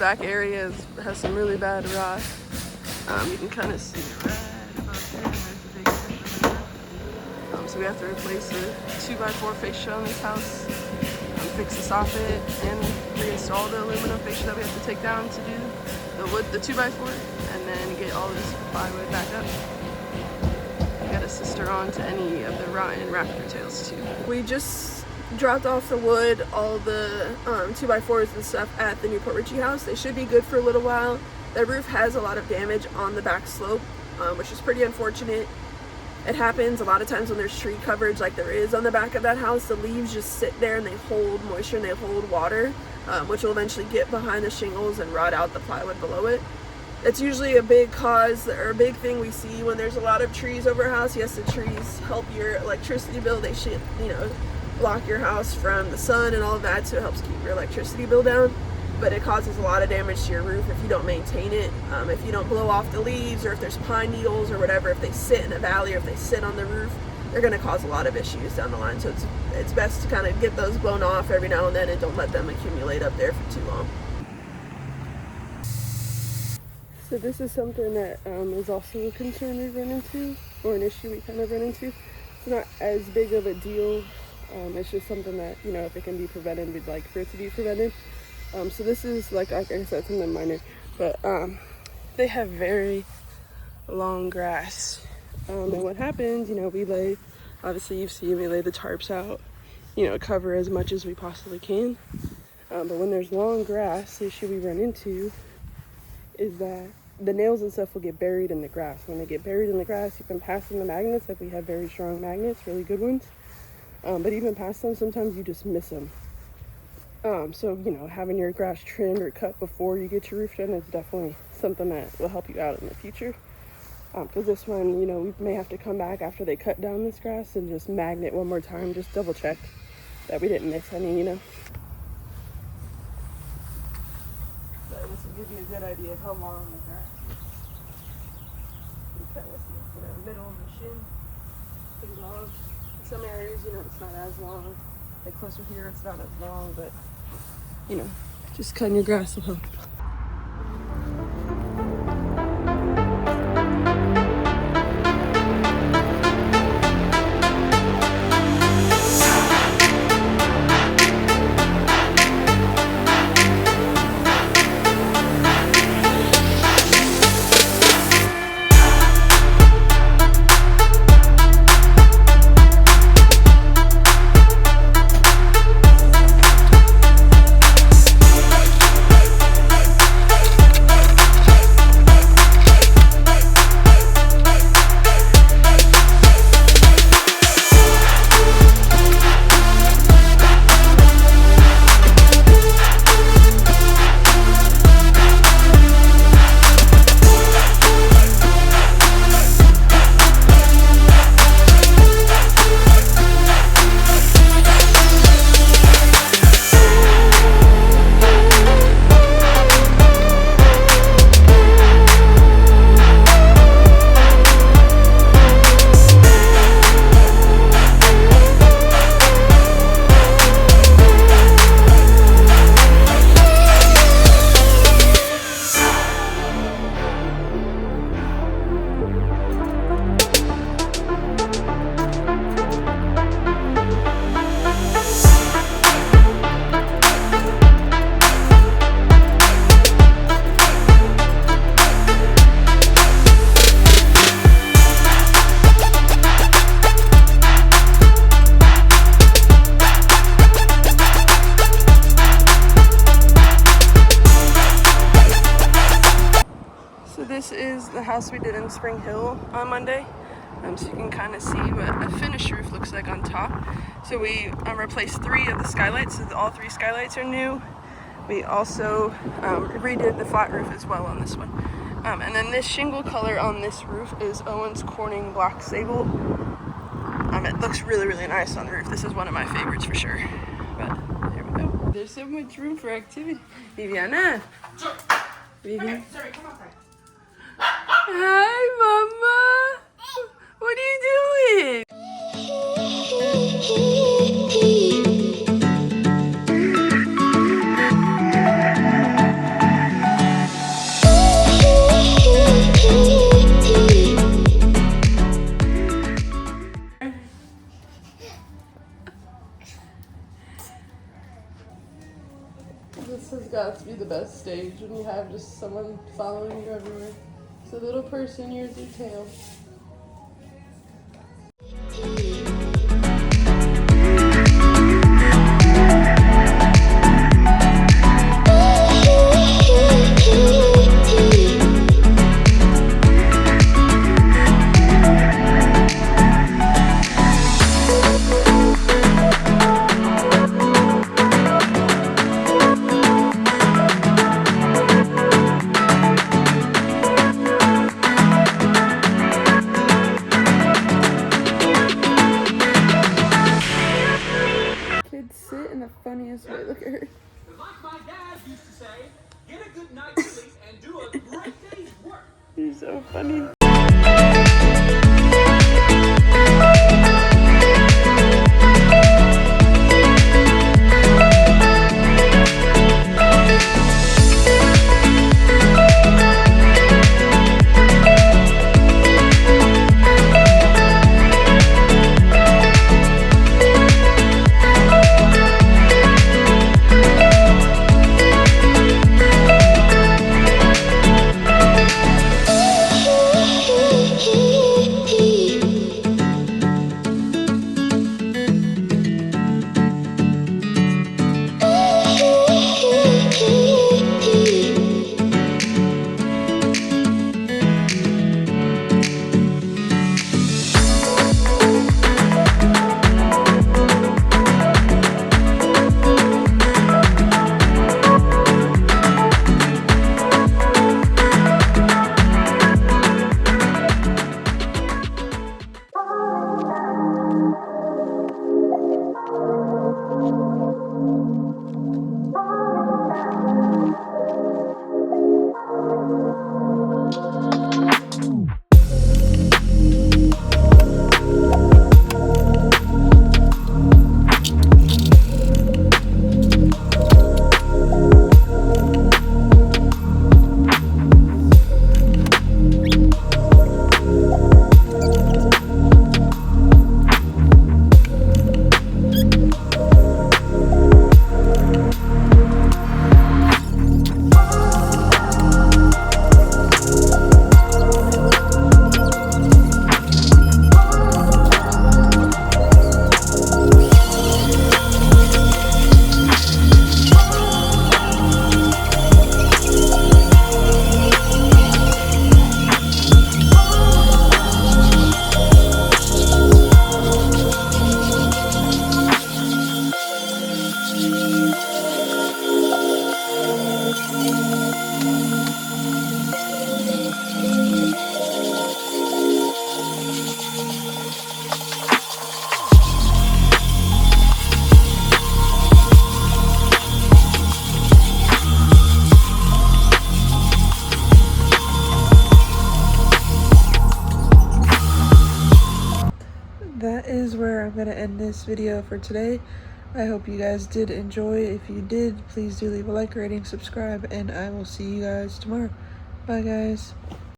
back area has some really bad rot. You can kind of see it right about there. There's a big area. So we have to replace the 2x4 fascia on this house, fix the soffit, and reinstall the aluminum fascia that we have to take down to do the 2x4, and then get all this plywood back up. Got a sister on to any of the rotten rafter tails too. We just dropped off the wood, all the 2x4s and stuff at the Newport Richie house. They should be good for a little while. The roof has a lot of damage on the back slope, which is pretty unfortunate. It happens a lot of times when there's tree coverage like there is on the back of that house. The leaves just sit there and they hold moisture and they hold water, which will eventually get behind the shingles and rot out the plywood below it. It's usually a big cause or a big thing we see when there's a lot of trees over a house. Yes, the trees help your electricity bill. They should, block your house from the sun and all of that, so it helps keep your electricity bill down. But it causes a lot of damage to your roof if you don't maintain it. If you don't blow off the leaves, or if there's pine needles or whatever, if they sit in a valley or if they sit on the roof, they're going to cause a lot of issues down the line. So it's best to kind of get those blown off every now and then and don't let them accumulate up there for too long. So this is something that is also a concern we run into, or an issue we kind of run into. It's not as big of a deal. It's just something that, if it can be prevented, we'd like for it to be prevented. So this is, like I said, something minor, but they have very long grass. And what happens, we lay, obviously you've seen, we lay the tarps out, cover as much as we possibly can. But when there's long grass, the issue we run into is that the nails and stuff will get buried in the grass. When they get buried in the grass, you can pass them the magnets, like we have very strong magnets, really good ones. But even past them, sometimes you just miss them. So, having your grass trimmed or cut before you get your roof done is definitely something that will help you out in the future. Because this one, we may have to come back after they cut down this grass and just magnet one more time, just double check that we didn't miss any, But this will give you a good idea of how long the grass is. You cut with the middle of the shin, pretty long. In some areas, it's not as long. Like closer here, it's not as long, but just cutting your grass will help. This is the house we did in Spring Hill on Monday. So you can kind of see what a finished roof looks like on top. So we replaced 3 of the skylights, so all 3 skylights are new. We also redid the flat roof as well on this one. And then this shingle color on this roof is Owens Corning Black Sable. It looks really, really nice on the roof. This is one of my favorites for sure. But there we go. There's so much room for activity. Viviana. Viviana. Sorry, come outside. Hi, Mama. What are you doing? This has got to be the best stage when you have just someone following you everywhere. It's a little person, here's your tail. Kids sit in the funniest way. Look at her. Like my dad used to say, get a good night's sleep and do a great day's work. You're so funny. That is where I'm going to end this video for today. I hope you guys did enjoy. If you did, please do leave a like, rating, subscribe, and I will see you guys tomorrow. Bye, guys.